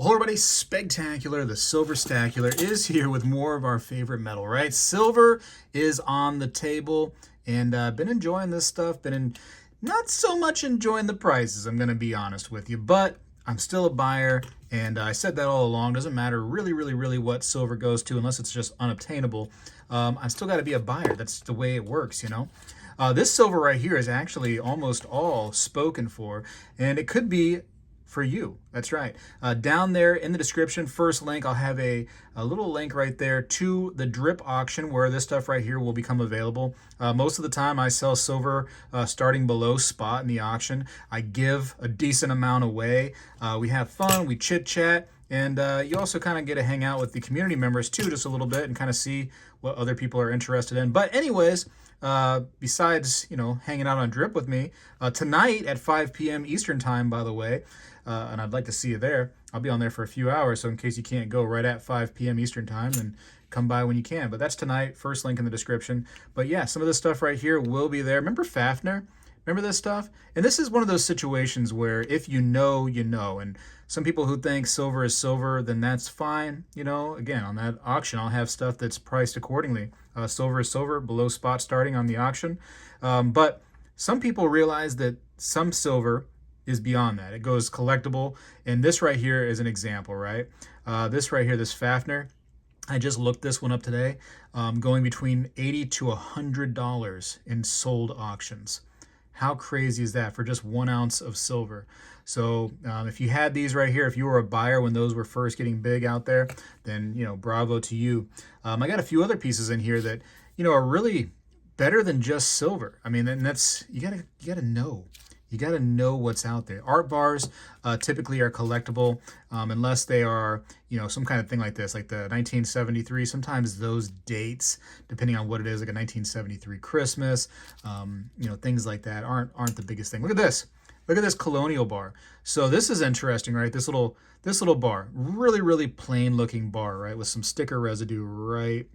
Hello everybody, Spegtacular, the Silver Stacular, is here with more of our favorite metal, right? Silver is on the table, and I've been enjoying this stuff, not so much enjoying the prices, I'm going to be honest with you, but I'm still a buyer, and I said that all along. Doesn't matter really what silver goes to, unless it's just unobtainable. I've still got to be a buyer. That's the way it works, you know? This silver right here is actually almost all spoken for, and it could be for you. That's right. Down there in the description, first link, I'll have a little link right there to the drip auction where this stuff right here will become available. Most of the time I sell silver starting below spot in the auction. I give a decent amount away. We have fun, we chit chat, and you also kind of get to hang out with the community members too just a little bit and kind of see what other people are interested in. But anyways, besides, you know, hanging out on drip with me, tonight at 5 p.m. Eastern time, by the way, and I'd like to see you there. I'll be on there for a few hours, so in case you can't go right at 5 p.m. Eastern time, then come by when you can. But that's tonight, first link in the description. But yeah, some of this stuff right here will be there. Remember Fafnir? Remember this stuff? And this is one of those situations where if you know, you know. And some people who think silver is silver, then that's fine. You know, again, on that auction, I'll have stuff that's priced accordingly. Silver is silver, below spot starting on the auction. But some people realize that some silver is beyond that. It goes collectible. And this right here is an example, right? This right here, this Fafnir, I just looked this one up today, going between $80 to $100 in sold auctions. How crazy is that for just 1 ounce of silver? So if you had these right here, if you were a buyer when those were first getting big out there, then, you know, bravo to you. I got a few other pieces in here that, you know, are really better than just silver. I mean, and that's, you gotta know. You got to know what's out there. Art bars typically are collectible unless they are, you know, some kind of thing like this, like the 1973. Sometimes those dates, depending on what it is, like a 1973 Christmas, you know, things like that aren't the biggest thing. Look at this. Look at this colonial bar. So this is interesting, right? This little bar, really plain looking bar, right, with some sticker residue right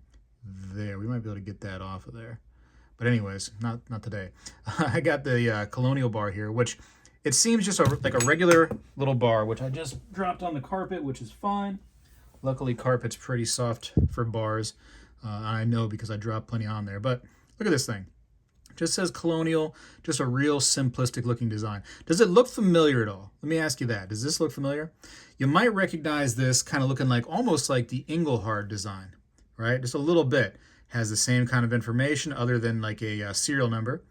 there. We might be able to get that off of there. But anyways, not today. I got the colonial bar here, which it seems just like a regular little bar, which I just dropped on the carpet, which is fine. Luckily, carpet's pretty soft for bars. I know because I dropped plenty on there. But look at this thing. It just says colonial, just a real simplistic looking design. Does it look familiar at all? Let me ask you that. Does this look familiar? You might recognize this kind of looking like almost like the Engelhard design, right? Just a little bit. Has the same kind of information other than like a serial number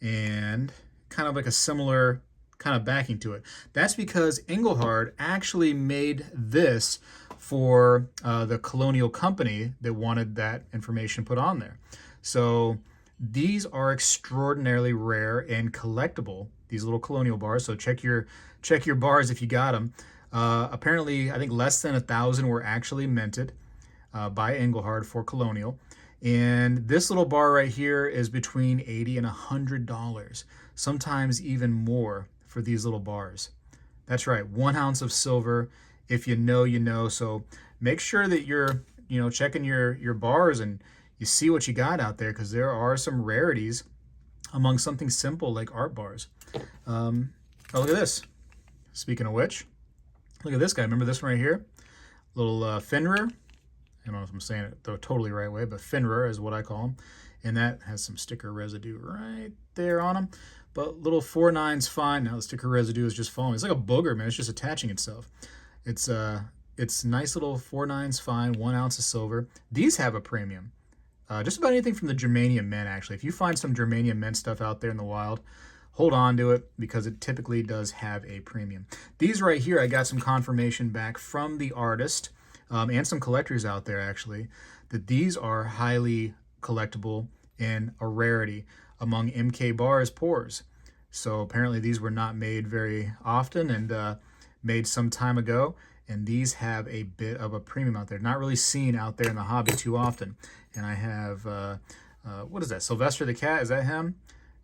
and kind of like a similar kind of backing to it. That's because Engelhard actually made this for the colonial company that wanted that information put on there. So these are extraordinarily rare and collectible, these little colonial bars. So check your bars if you got them. Apparently, I think less than 1,000 were actually minted by Engelhard for colonial. And this little bar right here is between $80 and $100, sometimes even more for these little bars. That's right, 1 ounce of silver. If you know, you know. So make sure that you're, you know, checking your bars and you see what you got out there, because there are some rarities among something simple like art bars. Oh, look at this. Speaking of which, look at this guy. Remember this one right here? Little Fenrir. I don't know if I'm saying it the totally right way, but Fenrir is what I call them. And that has some sticker residue right there on them. But little 4.9's fine. Now the sticker residue is just falling. It's like a booger, man. It's just attaching itself. It's nice little 4.9's fine, 1 ounce of silver. These have a premium. Just about anything from the germanium mint, actually. If you find some germanium mint stuff out there in the wild, hold on to it because it typically does have a premium. These right here, I got some confirmation back from the artist and some collectors out there, actually, that these are highly collectible and a rarity among MK Bars pours. So apparently these were not made very often and made some time ago, and these have a bit of a premium out there. Not really seen out there in the hobby too often. And I have, what is that, Sylvester the Cat? Is that him?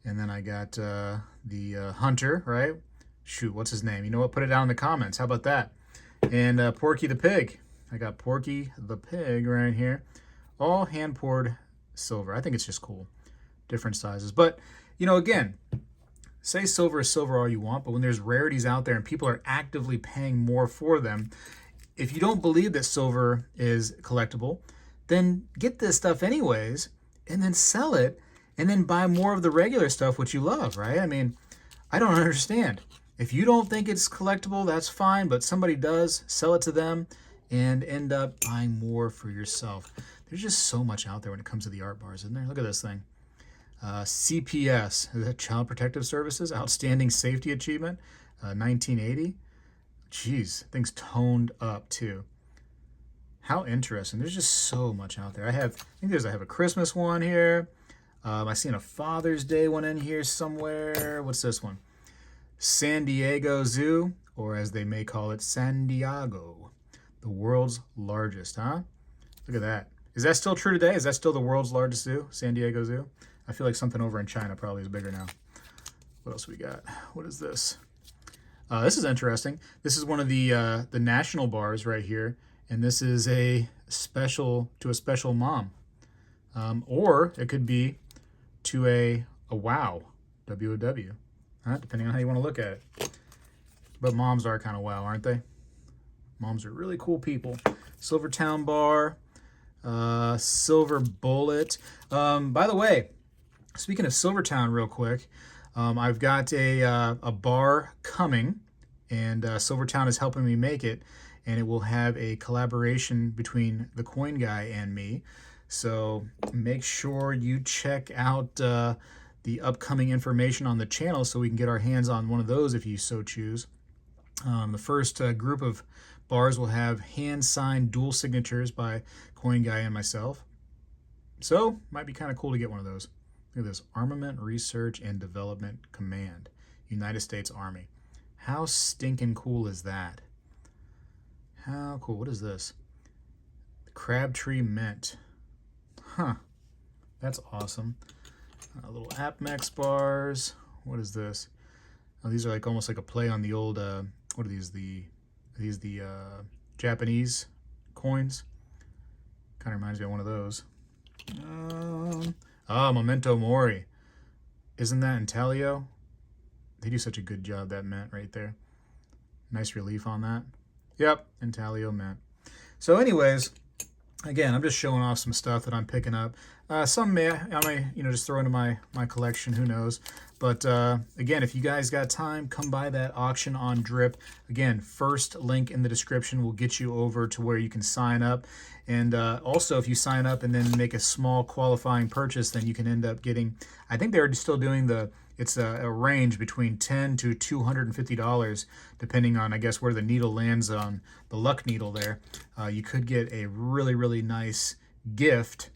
And then I got the Hunter, right? Shoot, what's his name? You know what? Put it down in the comments. How about that? And Porky the Pig. I got Porky the Pig right here. All hand-poured silver. I think it's just cool. Different sizes. But, you know, again, say silver is silver all you want, but when there's rarities out there and people are actively paying more for them, if you don't believe that silver is collectible, then get this stuff anyways, and then sell it, and then buy more of the regular stuff, which you love, right? I mean, I don't understand. If you don't think it's collectible, that's fine, but somebody does, sell it to them and end up buying more for yourself. There's just so much out there when it comes to the art bars, isn't there? Look at this thing. CPS, is that Child Protective Services? Outstanding Safety Achievement, 1980. Jeez, thing's toned up too. How interesting. There's just so much out there. I have a Christmas one here. I seen a Father's Day one in here somewhere. What's this one? San Diego Zoo, or as they may call it, San Diego. The world's largest, huh? Look at that. Is that still true today? Is that still the world's largest zoo, San Diego Zoo? I feel like something over in China probably is bigger now. What else we got? What is this? This is interesting. This is one of the national bars right here, and this is a special to a special mom, or it could be to a wow, W-O-W, depending on how you want to look at it. But moms are kind of wow, aren't they? Moms are really cool people. Silvertown bar, Silver Bullet. By the way, speaking of Silvertown real quick, I've got a bar coming, and Silvertown is helping me make it, and it will have a collaboration between the Coin Guy and me. So make sure you check out the upcoming information on the channel so we can get our hands on one of those if you so choose. The first group of bars will have hand-signed dual signatures by Coin Guy and myself. So might be kind of cool to get one of those. Look at this, Armament Research and Development Command, United States Army. How stinking cool is that? How cool, what is this? Crabtree Mint. Huh, that's awesome. Little AppMex bars. What is this? Oh, these are like almost like a play on the old, what are these? The Japanese coins. Kind of reminds me of one of those. Memento Mori. Isn't that Intaglio? They do such a good job, that mint right there. Nice relief on that. Yep, Intaglio mint. So anyways, again, I'm just showing off some stuff that I'm picking up. Some I may, just throw into my collection, who knows. But again, if you guys got time, come by that auction on Drip. Again, first link in the description will get you over to where you can sign up. And also, if you sign up and then make a small qualifying purchase, then you can end up getting, I think they're still doing it's a range between $10 to $250, depending on, I guess, where the needle lands on the luck needle there. You could get a really, really nice gift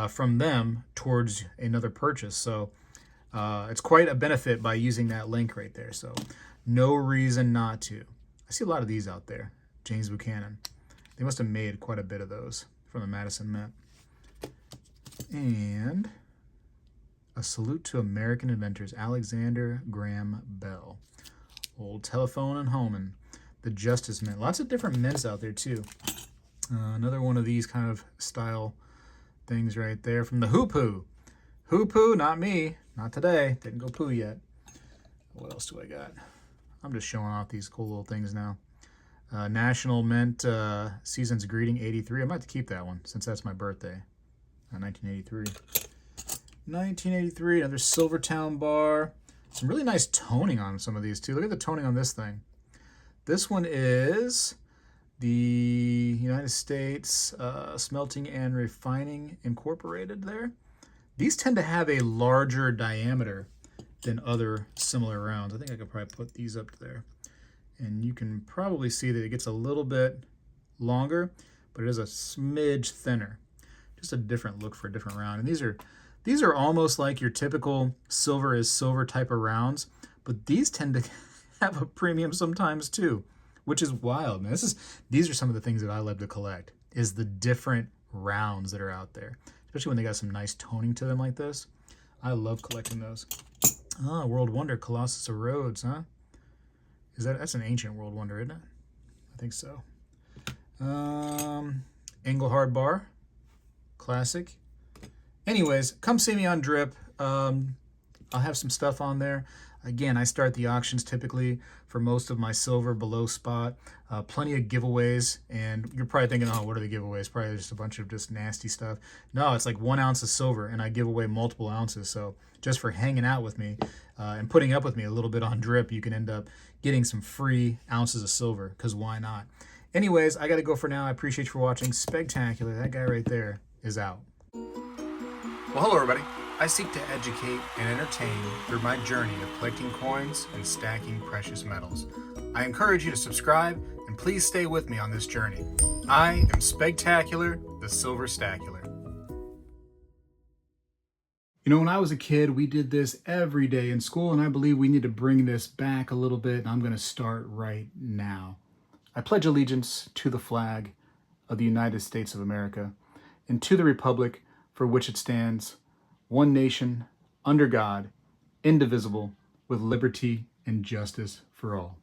from them towards another purchase. So it's quite a benefit by using that link right there. So no reason not to. I see a lot of these out there. James Buchanan. They must have made quite a bit of those from the Madison Mint. And a salute to American inventors, Alexander Graham Bell. Old Telephone and Homan. The Justice Mint. Lots of different mints out there too. Another one of these kind of style things right there from the Hoopoo. Hoopoo, not me. Not today. Didn't go poo yet. What else do I got? I'm just showing off these cool little things now. National Mint Season's Greeting 83. I might have to keep that one since that's my birthday. 1983. 1983, another Silvertown bar. Some really nice toning on some of these too. Look at the toning on this thing. This one is the United States Smelting and Refining Incorporated there. These tend to have a larger diameter than other similar rounds. I think I could probably put these up there. And you can probably see that it gets a little bit longer, but it is a smidge thinner. Just a different look for a different round. And these are almost like your typical silver is silver type of rounds, but these tend to have a premium sometimes too, which is wild, man. These are some of the things that I love to collect, is the different rounds that are out there, especially when they got some nice toning to them like this. I love collecting those. World Wonder, Colossus of Rhodes, huh? That's an ancient World Wonder, isn't it? I think so. Engelhard bar, classic. Anyways, come see me on Drip. I'll have some stuff on there. Again, I start the auctions typically for for most of my silver below spot. Plenty of giveaways, and you're probably thinking, oh, what are the giveaways? Probably just a bunch of just nasty stuff. No, it's like 1 ounce of silver, and I give away multiple ounces. So just for hanging out with me and putting up with me a little bit on drip, you can end up getting some free ounces of silver, because why not? Anyways, I got to go for now. I appreciate you for watching. Spegtacular, that guy right there, is out. Well, hello everybody. I seek to educate and entertain through my journey of collecting coins and stacking precious metals. I encourage you to subscribe, and please stay with me on this journey. I am Spegtacular, the Silver Stacular. You know, when I was a kid, we did this every day in school, and I believe we need to bring this back a little bit, and I'm going to start right now. I pledge allegiance to the flag of the United States of America and to the republic for which it stands, one nation, under God, indivisible, with liberty and justice for all.